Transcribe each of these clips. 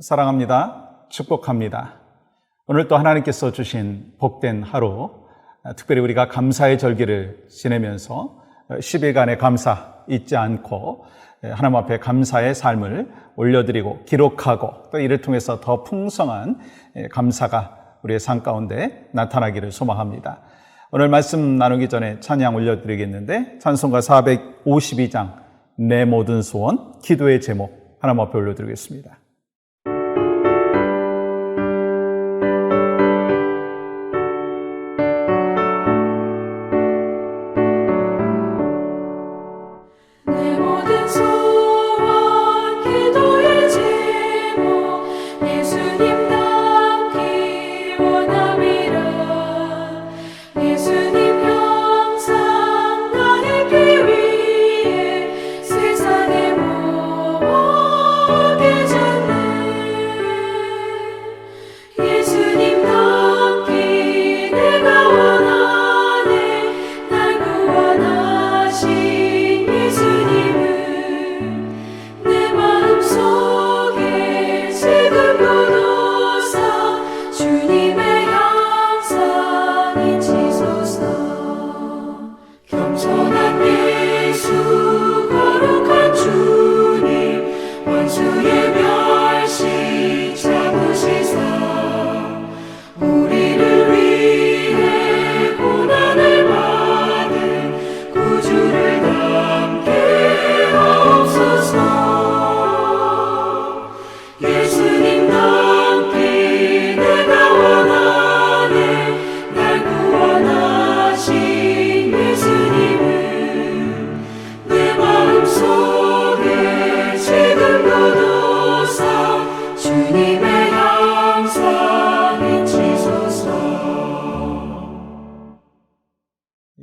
사랑합니다. 축복합니다. 오늘 또 하나님께서 주신 복된 하루, 특별히 우리가 감사의 절기를 지내면서 10일간의 감사 잊지 않고 하나님 앞에 감사의 삶을 올려드리고 기록하고 또 이를 통해서 더 풍성한 감사가 우리의 삶 가운데 나타나기를 소망합니다. 오늘 말씀 나누기 전에 찬양 올려드리겠는데 찬송가 452장 내 모든 소원 기도의 제목 하나님 앞에 올려드리겠습니다.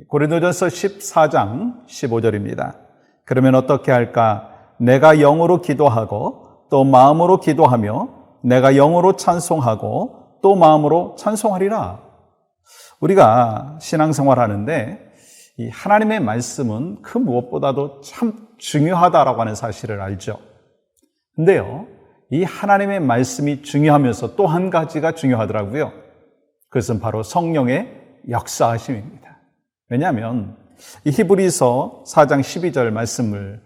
고린도전서 14장 15절입니다. 그러면 어떻게 할까? 내가 영으로 기도하고 또 마음으로 기도하며 내가 영으로 찬송하고 또 마음으로 찬송하리라. 우리가 신앙생활 하는데 이 하나님의 말씀은 그 무엇보다도 참 중요하다라고 하는 사실을 알죠. 근데요, 이 하나님의 말씀이 중요하면서 또 한 가지가 중요하더라고요. 그것은 바로 성령의 역사하심입니다. 왜냐하면 이 히브리서 4장 12절 말씀을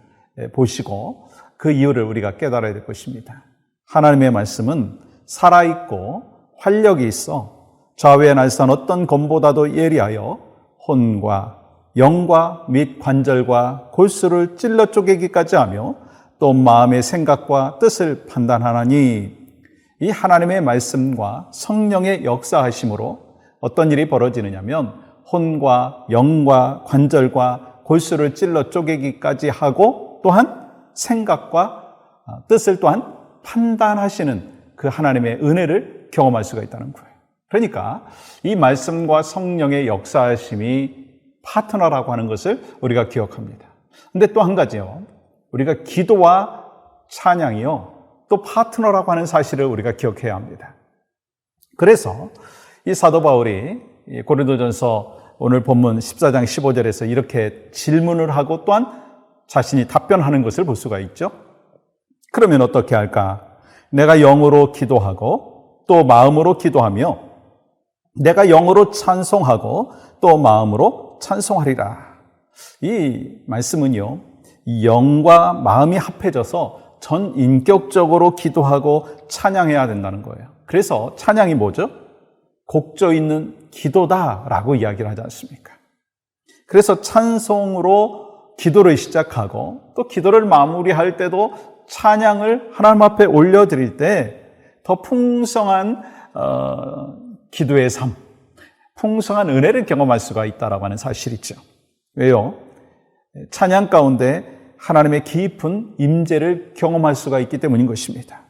보시고 그 이유를 우리가 깨달아야 될 것입니다. 하나님의 말씀은 살아있고 활력이 있어 좌우에 날선 어떤 검보다도 예리하여 혼과 영과 및 관절과 골수를 찔러 쪼개기까지 하며 또 마음의 생각과 뜻을 판단하나니 이 하나님의 말씀과 성령의 역사하심으로 어떤 일이 벌어지느냐면 혼과 영과 관절과 골수를 찔러 쪼개기까지 하고 또한 생각과 뜻을 또한 판단하시는 그 하나님의 은혜를 경험할 수가 있다는 거예요. 그러니까 이 말씀과 성령의 역사하심이 파트너라고 하는 것을 우리가 기억합니다. 근데 또 한 가지요. 우리가 기도와 찬양이요. 또 파트너라고 하는 사실을 우리가 기억해야 합니다. 그래서 이 사도 바울이 고린도전서 오늘 본문 14장 15절에서 이렇게 질문을 하고 또한 자신이 답변하는 것을 볼 수가 있죠. 그러면 어떻게 할까? 내가 영으로 기도하고 또 마음으로 기도하며 내가 영으로 찬송하고 또 마음으로 찬송하리라. 이 말씀은요, 영과 마음이 합해져서 전 인격적으로 기도하고 찬양해야 된다는 거예요. 그래서 찬양이 뭐죠? 곡조 있는 기도다라고 이야기를 하지 않습니까? 그래서 찬송으로 기도를 시작하고 또 기도를 마무리할 때도 찬양을 하나님 앞에 올려드릴 때 더 풍성한 기도의 삶, 풍성한 은혜를 경험할 수가 있다라고 하는 사실이죠. 왜요? 찬양 가운데 하나님의 깊은 임재를 경험할 수가 있기 때문인 것입니다.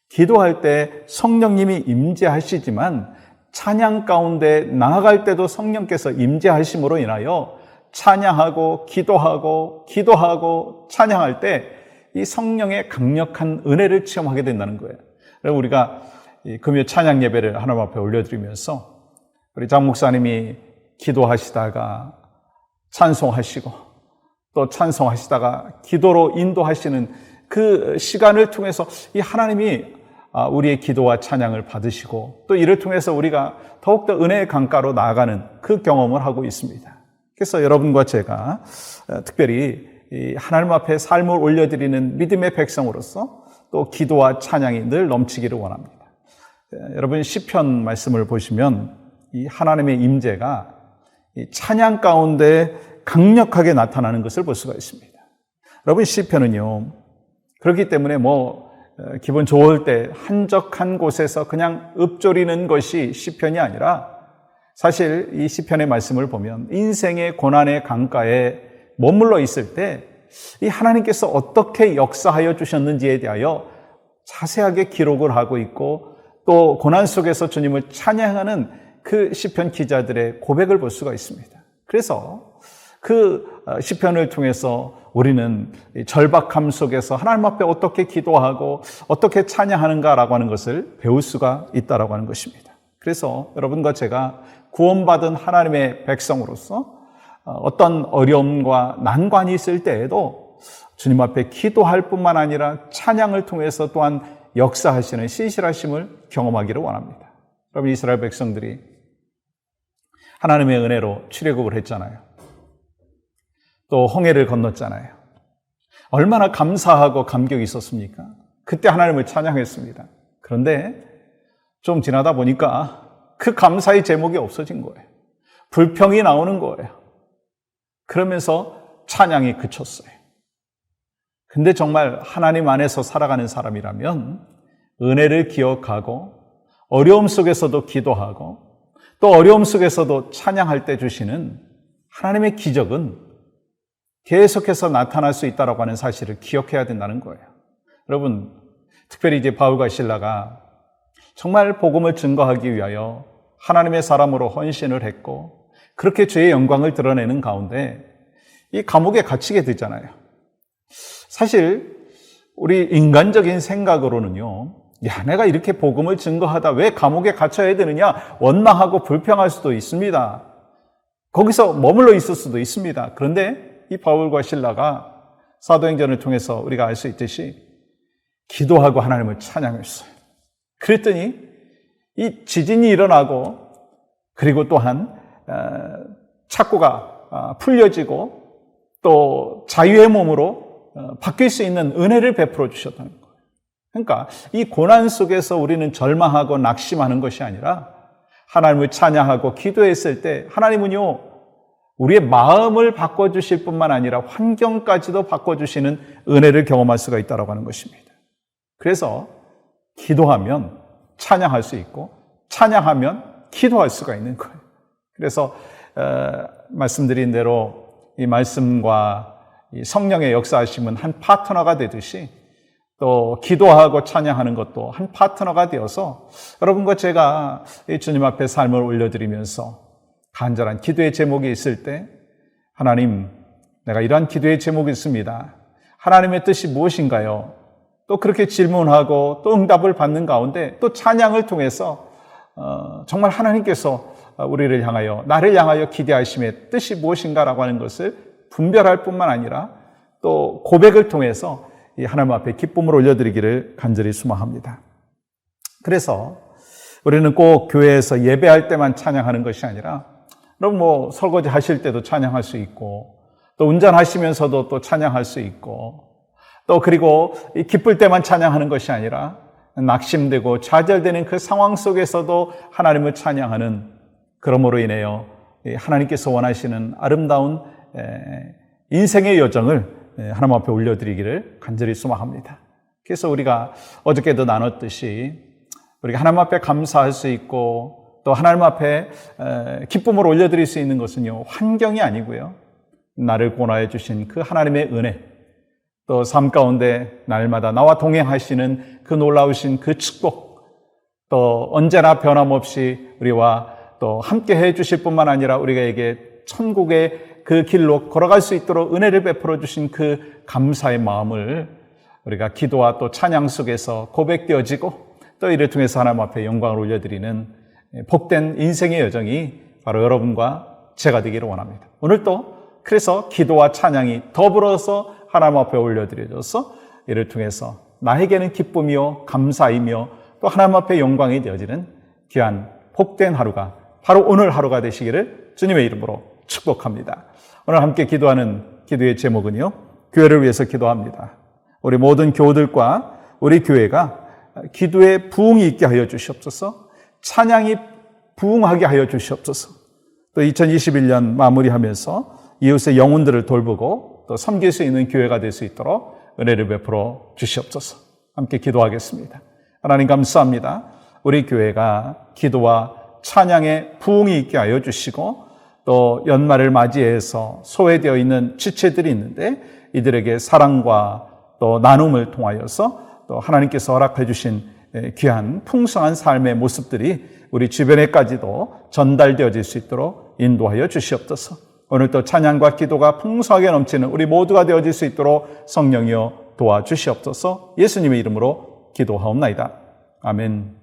기도할 때 성령님이 임재하시지만 찬양 가운데 나아갈 때도 성령께서 임재하심으로 인하여 찬양하고 기도하고 찬양할 때 이 성령의 강력한 은혜를 체험하게 된다는 거예요. 우리가 금요 찬양 예배를 하나님 앞에 올려드리면서 우리 장 목사님이 기도하시다가 찬송하시고 또 찬송하시다가 기도로 인도하시는 그 시간을 통해서 이 하나님이 우리의 기도와 찬양을 받으시고 또 이를 통해서 우리가 더욱더 은혜의 강가로 나아가는 그 경험을 하고 있습니다. 그래서 여러분과 제가 특별히 하나님 앞에 삶을 올려드리는 믿음의 백성으로서 또 기도와 찬양이 늘 넘치기를 원합니다. 여러분 시편 말씀을 보시면 이 하나님의 임재가 이 찬양 가운데 강력하게 나타나는 것을 볼 수가 있습니다. 여러분 시편은요, 그렇기 때문에 기분 좋을 때 한적한 곳에서 그냥 읊조리는 것이 시편이 아니라 사실 이 시편의 말씀을 보면 인생의 고난의 강가에 머물러 있을 때 이 하나님께서 어떻게 역사하여 주셨는지에 대하여 자세하게 기록을 하고 있고 또 고난 속에서 주님을 찬양하는 그 시편 기자들의 고백을 볼 수가 있습니다. 그래서 그 시편을 통해서 우리는 절박함 속에서 하나님 앞에 어떻게 기도하고 어떻게 찬양하는가라고 하는 것을 배울 수가 있다라고 하는 것입니다. 그래서 여러분과 제가 구원받은 하나님의 백성으로서 어떤 어려움과 난관이 있을 때에도 주님 앞에 기도할 뿐만 아니라 찬양을 통해서 또한 역사하시는 신실하심을 경험하기를 원합니다. 여러분 이스라엘 백성들이 하나님의 은혜로 출애굽을 했잖아요. 또 홍해를 건넜잖아요. 얼마나 감사하고 감격이 있었습니까? 그때 하나님을 찬양했습니다. 그런데 좀 지나다 보니까 그 감사의 제목이 없어진 거예요. 불평이 나오는 거예요. 그러면서 찬양이 그쳤어요. 근데 정말 하나님 안에서 살아가는 사람이라면 은혜를 기억하고 어려움 속에서도 기도하고 또 어려움 속에서도 찬양할 때 주시는 하나님의 기적은 계속해서 나타날 수 있다고 하는 사실을 기억해야 된다는 거예요. 여러분, 특별히 이제 바울과 실라가 정말 복음을 증거하기 위하여 하나님의 사람으로 헌신을 했고 그렇게 주의 영광을 드러내는 가운데 이 감옥에 갇히게 되잖아요. 사실 우리 인간적인 생각으로는요, 내가 이렇게 복음을 증거하다 왜 감옥에 갇혀야 되느냐 원망하고 불평할 수도 있습니다. 거기서 머물러 있을 수도 있습니다. 그런데 이 바울과 실라가 사도행전을 통해서 우리가 알 수 있듯이 기도하고 하나님을 찬양했어요. 그랬더니 이 지진이 일어나고 그리고 또한 착고가 풀려지고 또 자유의 몸으로 바뀔 수 있는 은혜를 베풀어 주셨다는 거예요. 그러니까 이 고난 속에서 우리는 절망하고 낙심하는 것이 아니라 하나님을 찬양하고 기도했을 때 하나님은요 우리의 마음을 바꿔주실 뿐만 아니라 환경까지도 바꿔주시는 은혜를 경험할 수가 있다고 하는 것입니다. 그래서 기도하면 찬양할 수 있고 찬양하면 기도할 수가 있는 거예요. 그래서 말씀드린 대로 이 말씀과 이 성령의 역사하심은 한 파트너가 되듯이 또 기도하고 찬양하는 것도 한 파트너가 되어서 여러분과 제가 이 주님 앞에 삶을 올려드리면서 간절한 기도의 제목이 있을 때 하나님, 내가 이러한 기도의 제목이 있습니다. 하나님의 뜻이 무엇인가요? 또 그렇게 질문하고 또 응답을 받는 가운데 또 찬양을 통해서 정말 하나님께서 우리를 향하여 나를 향하여 기대하심의 뜻이 무엇인가라고 하는 것을 분별할 뿐만 아니라 또 고백을 통해서 이 하나님 앞에 기쁨을 올려드리기를 간절히 소망합니다. 그래서 우리는 꼭 교회에서 예배할 때만 찬양하는 것이 아니라 여러분 설거지 하실 때도 찬양할 수 있고 또 운전하시면서도 또 찬양할 수 있고 또 그리고 기쁠 때만 찬양하는 것이 아니라 낙심되고 좌절되는 그 상황 속에서도 하나님을 찬양하는, 그러므로 인하여 하나님께서 원하시는 아름다운 인생의 여정을 하나님 앞에 올려드리기를 간절히 소망합니다. 그래서 우리가 어저께도 나눴듯이 우리가 하나님 앞에 감사할 수 있고 또 하나님 앞에 기쁨을 올려드릴 수 있는 것은요, 환경이 아니고요, 나를 권하여 주신 그 하나님의 은혜, 또 삶 가운데 날마다 나와 동행하시는 그 놀라우신 그 축복, 또 언제나 변함없이 우리와 또 함께 해 주실 뿐만 아니라 우리에게 천국의 그 길로 걸어갈 수 있도록 은혜를 베풀어 주신 그 감사의 마음을 우리가 기도와 또 찬양 속에서 고백되어지고 또 이를 통해서 하나님 앞에 영광을 올려드리는 복된 인생의 여정이 바로 여러분과 제가 되기를 원합니다. 오늘도 그래서 기도와 찬양이 더불어서 하나님 앞에 올려드려져서 이를 통해서 나에게는 기쁨이요 감사이며 또 하나님 앞에 영광이 되어지는 귀한 복된 하루가 바로 오늘 하루가 되시기를 주님의 이름으로 축복합니다. 오늘 함께 기도하는 기도의 제목은요, 교회를 위해서 기도합니다. 우리 모든 교우들과 우리 교회가 기도에 부흥이 있게 하여 주시옵소서, 찬양이 부흥하게 하여 주시옵소서, 또 2021년 마무리하면서 이웃의 영혼들을 돌보고 또 섬길 수 있는 교회가 될 수 있도록 은혜를 베풀어 주시옵소서. 함께 기도하겠습니다. 하나님 감사합니다. 우리 교회가 기도와 찬양에 부흥이 있게 하여 주시고 또 연말을 맞이해서 소외되어 있는 지체들이 있는데 이들에게 사랑과 또 나눔을 통하여서 또 하나님께서 허락해 주신 귀한 풍성한 삶의 모습들이 우리 주변에까지도 전달되어질 수 있도록 인도하여 주시옵소서. 오늘도 찬양과 기도가 풍성하게 넘치는 우리 모두가 되어질 수 있도록 성령이여 도와주시옵소서. 예수님의 이름으로 기도하옵나이다. 아멘.